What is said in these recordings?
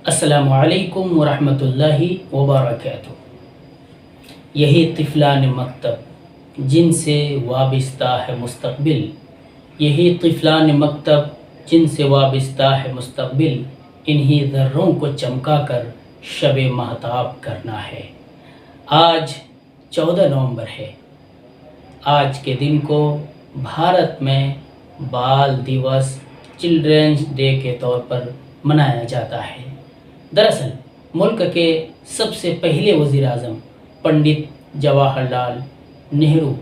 السلام علیکم ورحمۃ اللہ وبرکاتہ۔ یہی طفلان مکتب جن سے وابستہ ہے مستقبل، یہی طفلان مکتب جن سے وابستہ ہے مستقبل، انہی ذروں کو چمکا کر شب مہتاب کرنا ہے۔ آج 14 نومبر ہے۔ آج کے دن کو بھارت میں بال دیوس چلڈرنز ڈے کے طور پر منایا جاتا ہے۔ دراصل ملک کے سب سے پہلے وزیر اعظم پنڈت جواہر لال نہرو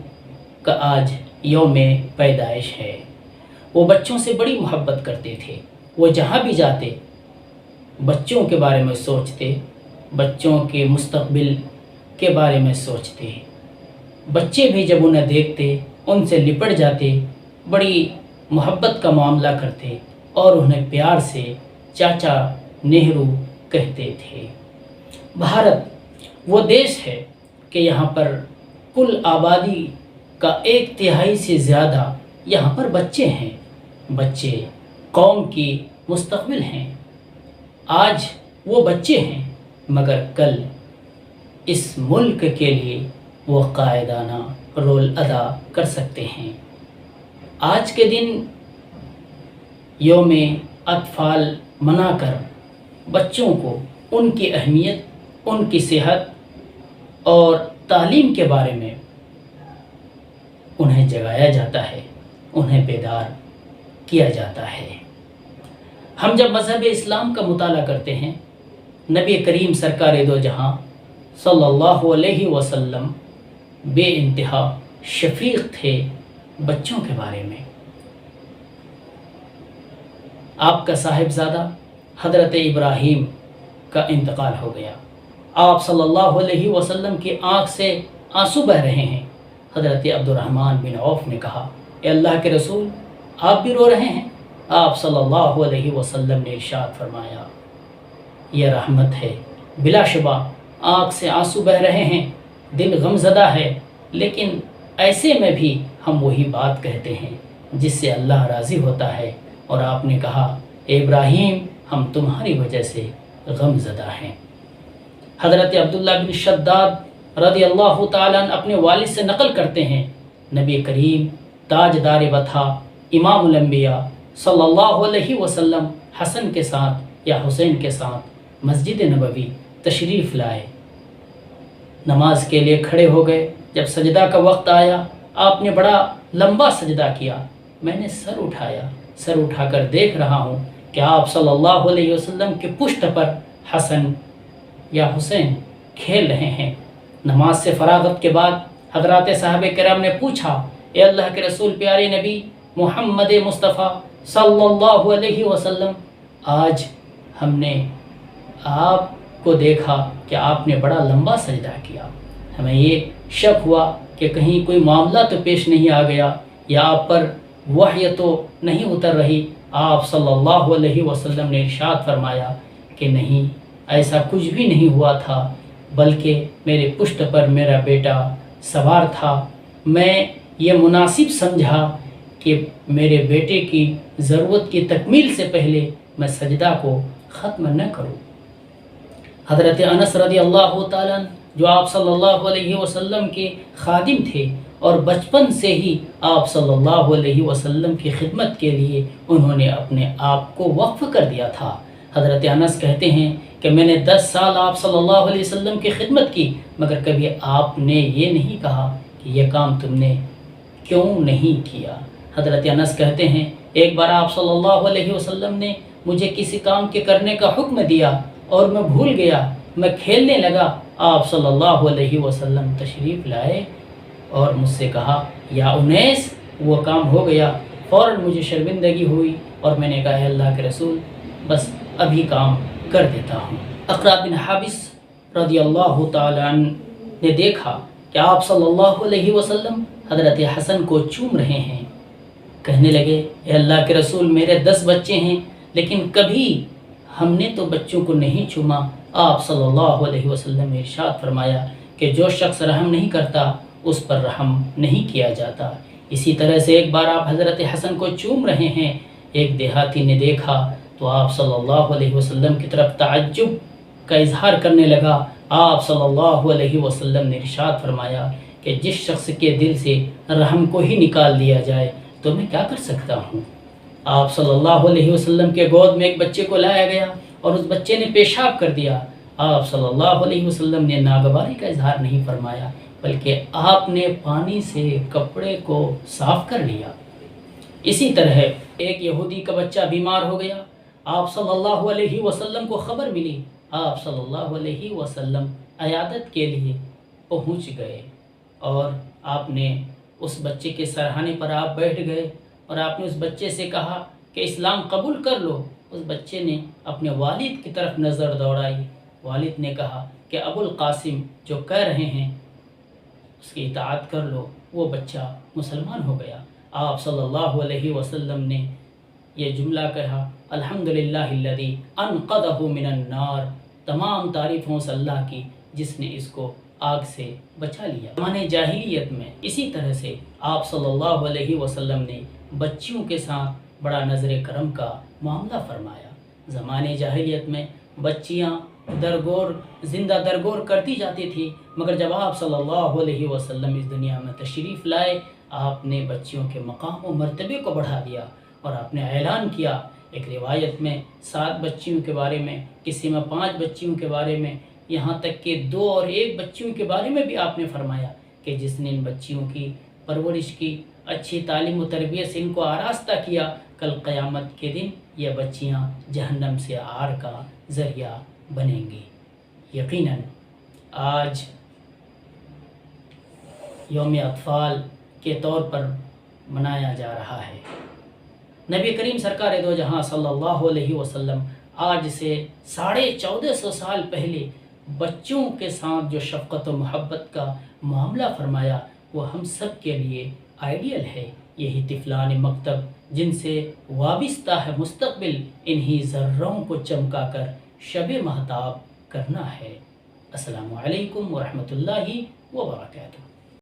کا آج یوم پیدائش ہے۔ وہ بچوں سے بڑی محبت کرتے تھے۔ وہ جہاں بھی جاتے بچوں کے بارے میں سوچتے، بچوں کے مستقبل کے بارے میں سوچتے۔ بچے بھی جب انہیں دیکھتے ان سے لپٹ جاتے، بڑی محبت کا معاملہ کرتے اور انہیں پیار سے چاچا نہرو کہتے تھے۔ بھارت وہ دیش ہے کہ یہاں پر کل آبادی کا 1/3 سے زیادہ یہاں پر بچے ہیں۔ بچے قوم کی مستقبل ہیں۔ آج وہ بچے ہیں مگر کل اس ملک کے لیے وہ قائدانہ رول ادا کر سکتے ہیں۔ آج کے دن یوم اطفال منا کر بچوں کو ان کی اہمیت، ان کی صحت اور تعلیم کے بارے میں انہیں جگایا جاتا ہے، انہیں بیدار کیا جاتا ہے۔ ہم جب مذہب اسلام کا مطالعہ کرتے ہیں، نبی کریم سرکار دو جہاں صلی اللہ علیہ وسلم بے انتہا شفیق تھے بچوں کے بارے میں۔ آپ کا صاحبزادہ حضرت ابراہیم کا انتقال ہو گیا۔ آپ صلی اللہ علیہ وسلم کی آنکھ سے آنسو بہہ رہے ہیں۔ حضرت عبد الرحمن بن عوف نے کہا، اے اللہ کے رسول، آپ بھی رو رہے ہیں؟ آپ صلی اللہ علیہ وسلم نے ارشاد فرمایا، یہ رحمت ہے، بلا شبہ آنکھ سے آنسو بہہ رہے ہیں، دل غمزدہ ہے، لیکن ایسے میں بھی ہم وہی بات کہتے ہیں جس سے اللہ راضی ہوتا ہے۔ اور آپ نے کہا، اے ابراہیم، ہم تمہاری وجہ سے غم زدہ ہیں۔ حضرت عبداللہ بن شداد رضی اللہ تعالیٰ عنہ اپنے والد سے نقل کرتے ہیں، نبی کریم تاجدار وطا امام الانبیاء صلی اللہ علیہ وسلم حسن کے ساتھ یا حسین کے ساتھ مسجد نبوی تشریف لائے، نماز کے لیے کھڑے ہو گئے۔ جب سجدہ کا وقت آیا، آپ نے بڑا لمبا سجدہ کیا۔ میں نے سر اٹھا کر دیکھ رہا ہوں کہ آپ صلی اللہ علیہ وسلم کے پشت پر حسن یا حسین کھیل رہے ہیں۔ نماز سے فراغت کے بعد حضرات صحابہ کرام نے پوچھا، اے اللہ کے رسول، پیارے نبی محمد مصطفیٰ صلی اللہ علیہ وسلم، آج ہم نے آپ کو دیکھا کہ آپ نے بڑا لمبا سجدہ کیا۔ ہمیں یہ شک ہوا کہ کہیں کوئی معاملہ تو پیش نہیں آ گیا یا آپ پر وحی تو نہیں اتر رہی۔ آپ صلی اللہ علیہ وسلم نے ارشاد فرمایا کہ نہیں، ایسا کچھ بھی نہیں ہوا تھا، بلکہ میرے پشت پر میرا بیٹا سوار تھا۔ میں یہ مناسب سمجھا کہ میرے بیٹے کی ضرورت کی تکمیل سے پہلے میں سجدہ کو ختم نہ کروں۔ حضرت انس رضی اللہ تعالیٰ عنہ جو آپ صلی اللہ علیہ وسلم کے خادم تھے اور بچپن سے ہی آپ صلی اللہ علیہ وسلم کی خدمت کے لیے انہوں نے اپنے آپ کو وقف کر دیا تھا۔ حضرت انس کہتے ہیں کہ میں نے 10 سال آپ صلی اللہ علیہ وسلم کی خدمت کی، مگر کبھی آپ نے یہ نہیں کہا کہ یہ کام تم نے کیوں نہیں کیا۔ حضرت انس کہتے ہیں، ایک بار آپ صلی اللہ علیہ وسلم نے مجھے کسی کام کے کرنے کا حکم دیا اور میں بھول گیا، میں کھیلنے لگا۔ آپ صلی اللہ علیہ وسلم تشریف لائے اور مجھ سے کہا، یا انیس، وہ کام ہو گیا۔ فوراً مجھے شرمندگی ہوئی اور میں نے کہا، اے اللہ کے رسول، بس ابھی کام کر دیتا ہوں۔ اقرا بن حابس رضی اللہ تعالیٰ عنہ نے دیکھا کہ آپ صلی اللہ علیہ وسلم حضرت حسن کو چوم رہے ہیں۔ کہنے لگے، اے اللہ کے رسول، میرے 10 بچے ہیں، لیکن کبھی ہم نے تو بچوں کو نہیں چوما۔ آپ صلی اللہ علیہ وسلم نے ارشاد فرمایا کہ جو شخص رحم نہیں کرتا اس پر رحم نہیں کیا جاتا۔ اسی طرح سے ایک بار آپ حضرت حسن کو چوم رہے ہیں، ایک دیہاتی نے دیکھا تو آپ صلی اللہ علیہ وسلم کی طرف تعجب کا اظہار کرنے لگا۔ آپ صلی اللہ علیہ وسلم نے ارشاد فرمایا کہ جس شخص کے دل سے رحم کو ہی نکال دیا جائے تو میں کیا کر سکتا ہوں۔ آپ صلی اللہ علیہ وسلم کے گود میں ایک بچے کو لایا گیا اور اس بچے نے پیشاب کر دیا۔ آپ صلی اللہ علیہ وسلم نے ناگواری کا اظہار نہیں فرمایا، بلکہ آپ نے پانی سے کپڑے کو صاف کر لیا۔ اسی طرح ایک یہودی کا بچہ بیمار ہو گیا، آپ صلی اللہ علیہ وسلم کو خبر ملی، آپ صلی اللہ علیہ وسلم عیادت کے لیے پہنچ گئے اور آپ نے اس بچے کے سرہانے پر آپ بیٹھ گئے اور آپ نے اس بچے سے کہا کہ اسلام قبول کر لو۔ اس بچے نے اپنے والد کی طرف نظر دوڑائی۔ والد نے کہا کہ ابو القاسم جو کہہ رہے ہیں اس کی اطاعت کر لو۔ وہ بچہ مسلمان ہو گیا۔ آپ صلی اللہ علیہ وسلم نے یہ جملہ کہا، الحمدللہ الذی انقذہ من النار، تمام تعریفوں سے اللہ کی جس نے اس کو آگ سے بچا لیا۔ زمانے جاہلیت میں اسی طرح سے آپ صلی اللہ علیہ وسلم نے بچیوں کے ساتھ بڑا نظر کرم کا معاملہ فرمایا۔ زمانے جاہلیت میں بچیاں زندہ درگور کرتی جاتی تھی، مگر جب آپ صلی اللہ علیہ وسلم اس دنیا میں تشریف لائے، آپ نے بچیوں کے مقام و مرتبے کو بڑھا دیا اور آپ نے اعلان کیا۔ ایک روایت میں 7 بچیوں کے بارے میں، کسی میں 5 بچیوں کے بارے میں، یہاں تک کہ 2 اور 1 بچیوں کے بارے میں بھی آپ نے فرمایا کہ جس نے ان بچیوں کی پرورش کی، اچھی تعلیم و تربیت سے ان کو آراستہ کیا، کل قیامت کے دن یہ بچیاں جہنم سے آر کا ذریعہ بنیں گی۔ یقیناً آج یوم اطفال کے طور پر منایا جا رہا ہے۔ نبی کریم سرکار دو جہاں صلی اللہ علیہ وسلم آج سے 1450 سال پہلے بچوں کے ساتھ جو شفقت و محبت کا معاملہ فرمایا وہ ہم سب کے لیے آئیڈیل ہے۔ یہی طفلان مکتب جن سے وابستہ ہے مستقبل، انہی ذروں کو چمکا کر شب مہتاب کرنا ہے۔ السلام علیکم ورحمۃ اللہ وبرکاتہ۔